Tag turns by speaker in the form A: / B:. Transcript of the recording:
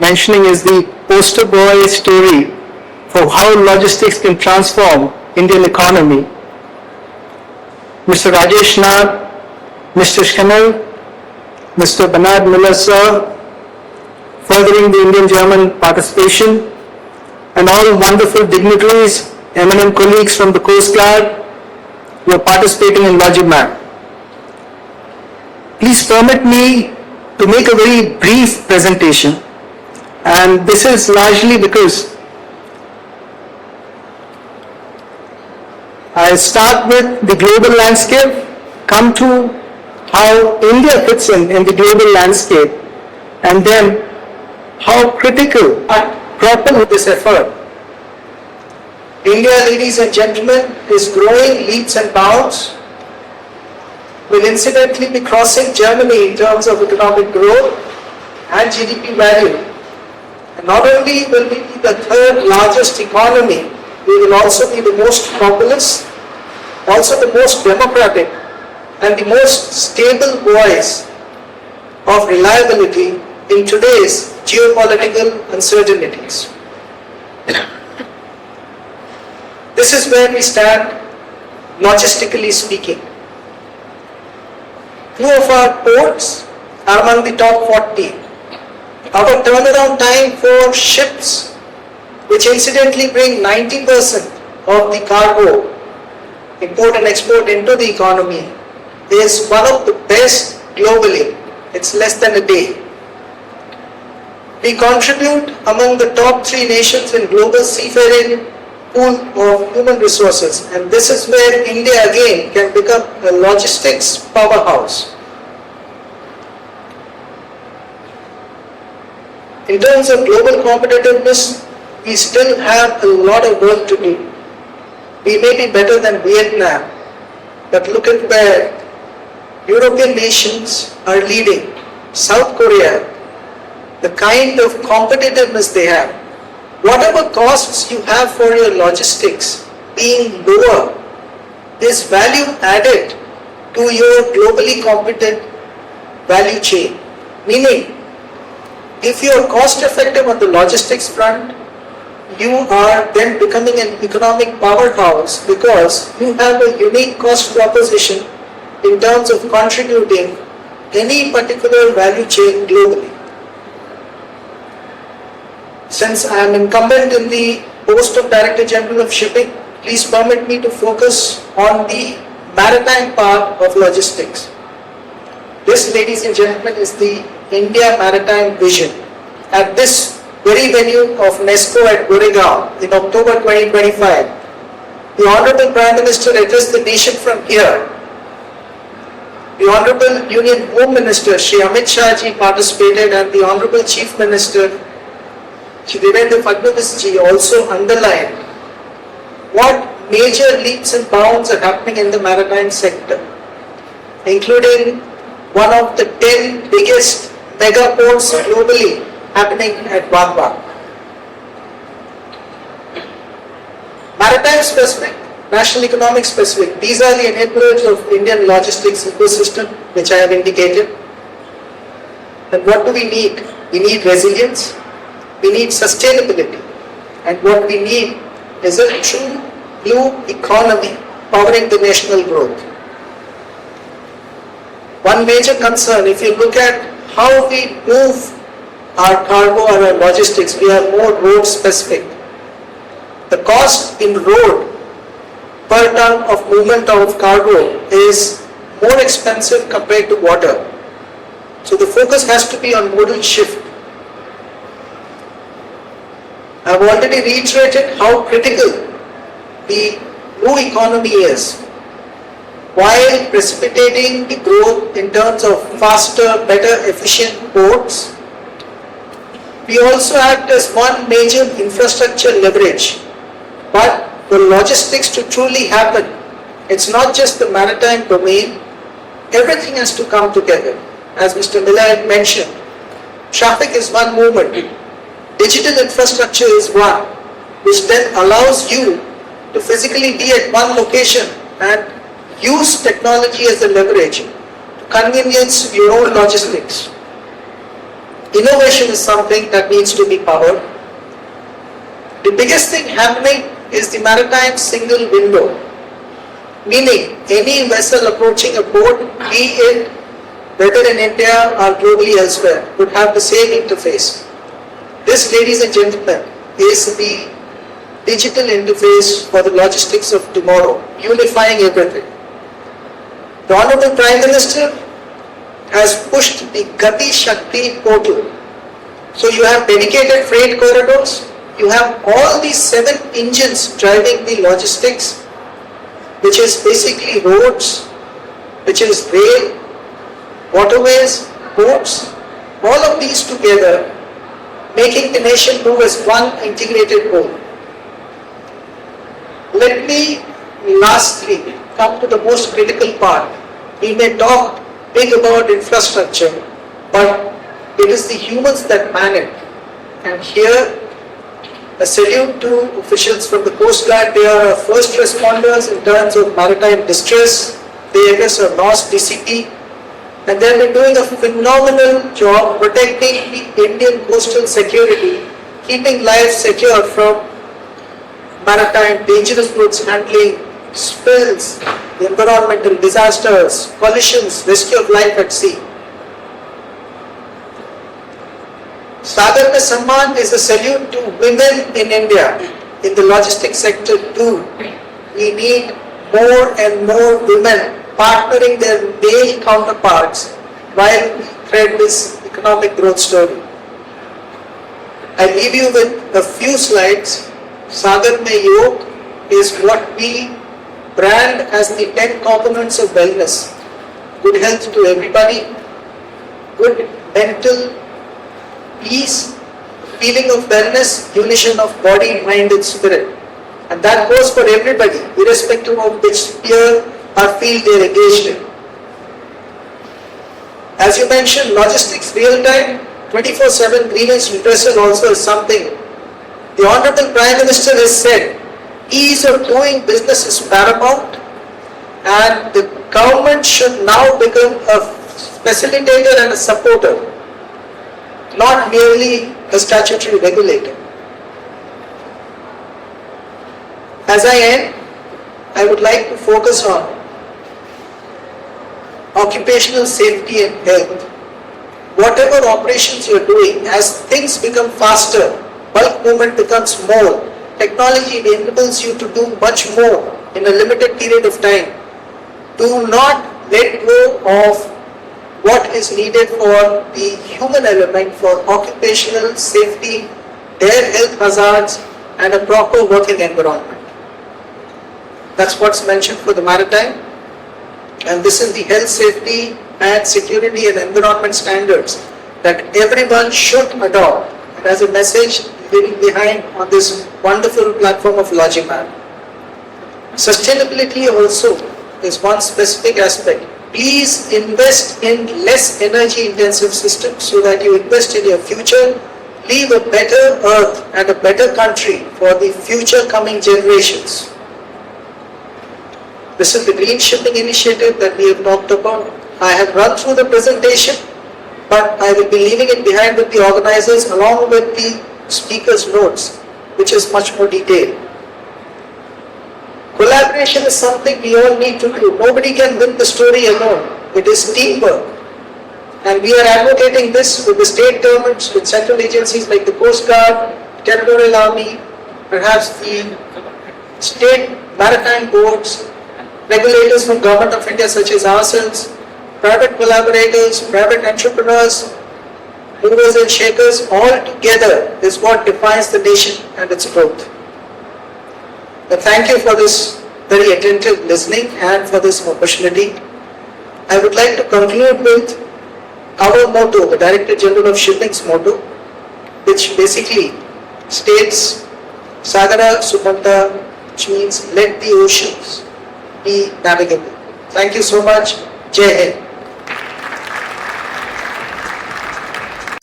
A: mentioning is the poster boy story for how logistics can transform Indian economy. Mr. Rajesh Nath, Mr. Schnell, Mr. Bernard Miller sir, furthering the Indian-German participation, and all wonderful dignitaries, eminent colleagues from the Coast Guard who are participating in LogiMAT. Please permit me to make a very brief presentation, and this is largely because I start with the global landscape, come to how India fits in the global landscape, and then how critical and proper this effort. India, ladies and gentlemen, is growing leaps and bounds, will incidentally be crossing Germany in terms of economic growth and GDP value. And not only will we be the third largest economy, we will also be the most populous, also the most democratic, and the most stable voice of reliability in today's geopolitical uncertainties. This is where we stand, logistically speaking. Two of our ports are among the top 40. Our turnaround time for ships, which incidentally bring 90% of the cargo, import and export into the economy, is one of the best globally. It's less than a day. We contribute among the top 3 nations in global seafaring pool of human resources, and this is where India again can become a logistics powerhouse. In terms of global competitiveness, we still have a lot of work to do. We may be better than Vietnam, but look at where European nations are leading. South Korea, the kind of competitiveness they have. Whatever costs you have for your logistics being lower is value added to your globally competent value chain. Meaning, if you are cost effective on the logistics front, you are then becoming an economic powerhouse because you have a unique cost proposition in terms of contributing any particular value chain globally. Since I am incumbent in the post of Director General of Shipping, please permit me to focus on the maritime part of logistics. This, ladies and gentlemen, is the India Maritime Vision. At this very venue of UNESCO at Goregaon in October 2025, the Honorable Prime Minister addressed the nation from here. The Honorable Union Home Minister Shri Amit Shah ji participated, and the Honorable Chief Minister Shri Devendra Fadnavis ji also underlined what major leaps and bounds are happening in the maritime sector, including one of the 10 biggest mega ports globally happening at Bombay. Maritime specific, national economic specific, these are the enablers of Indian logistics ecosystem which I have indicated. And what do we need? We need resilience, we need sustainability, and what we need is a true blue economy powering the national growth. One major concern, if you look at how we move our cargo or our logistics, we are more road specific. The cost in road per ton of movement of cargo is more expensive compared to water. So the focus has to be on modal shift. I have already reiterated how critical the blue economy is, while precipitating the growth in terms of faster, better, efficient ports. We also act as one major infrastructure leverage. But for logistics to truly happen, it's not just the maritime domain, everything has to come together. As Mr. Miller had mentioned, traffic is one movement, digital infrastructure is one, which then allows you to physically be at one location and use technology as a leverage to convenience your own logistics. Innovation is something that needs to be powered. The biggest thing happening is the Maritime Single Window, meaning any vessel approaching a port, be it whether in India or globally elsewhere, would have the same interface. This, ladies and gentlemen, is the digital interface for the logistics of tomorrow, unifying everything. The Honorable Prime Minister has pushed the GatiShakti portal. So you have dedicated freight corridors, you have all these 7 engines driving the logistics, which is basically roads, which is rail, waterways, ports, all of these together, making the nation move as one integrated whole. Let me lastly come to the most critical part. We may talk big about infrastructure, but it is the humans that man it. And here, a salute to officials from the Coast Guard. They are first responders in terms of maritime distress. They address a lost DCP, and they have been doing a phenomenal job protecting the Indian coastal security, keeping lives secure from maritime dangerous goods handling, spills, environmental disasters, collisions, rescue of life at sea. Sagar Mein Samman is a salute to women in India in the logistics sector too. We need more and more women partnering their male counterparts while we thread this economic growth story. I leave you with a few slides. Sagar Mein Yog is what we brand as the 10 components of wellness. Good health to everybody, good mental peace, feeling of wellness, unison of body, mind and spirit. And that goes for everybody, irrespective of which sphere or field they are engaged in. As you mentioned, logistics real-time, 24/7 grievance redressal also is something. The Honorable Prime Minister has said, ease of doing business is paramount, and the government should now become a facilitator and a supporter, not merely a statutory regulator. As I end, I would like to focus on occupational safety and health. Whatever operations you are doing, as things become faster, bulk movement becomes more, technology enables you to do much more in a limited period of time. Do not let go of what is needed for the human element for occupational safety, their health hazards, and a proper working environment. That's what's mentioned for the maritime. And this is the health, safety, and security and environment standards that everyone should adopt. And as a message leaving behind on this wonderful platform of LogiMAT. Sustainability also is one specific aspect. Please invest in less energy intensive systems so that you invest in your future, leave a better earth and a better country for the future coming generations. This is the green shipping initiative that we have talked about. I have run through the presentation, but I will be leaving it behind with the organizers along with the speaker's notes, which is much more detailed. Collaboration is something we all need to do. Nobody can win the story alone. It is teamwork. And we are advocating this with the state governments, with central agencies like the Coast Guard, Territorial Army, perhaps the state maritime boards, regulators from Government of India such as ourselves, private collaborators, private entrepreneurs, movers and shakers, all together is what defines the nation and its growth. But thank you for this very attentive listening and for this opportunity. I would like to conclude with our motto, the Director General of Shipping's motto, which basically states Sagara Subhanta, which means let the oceans be navigable. Thank you so much. Jai Hind.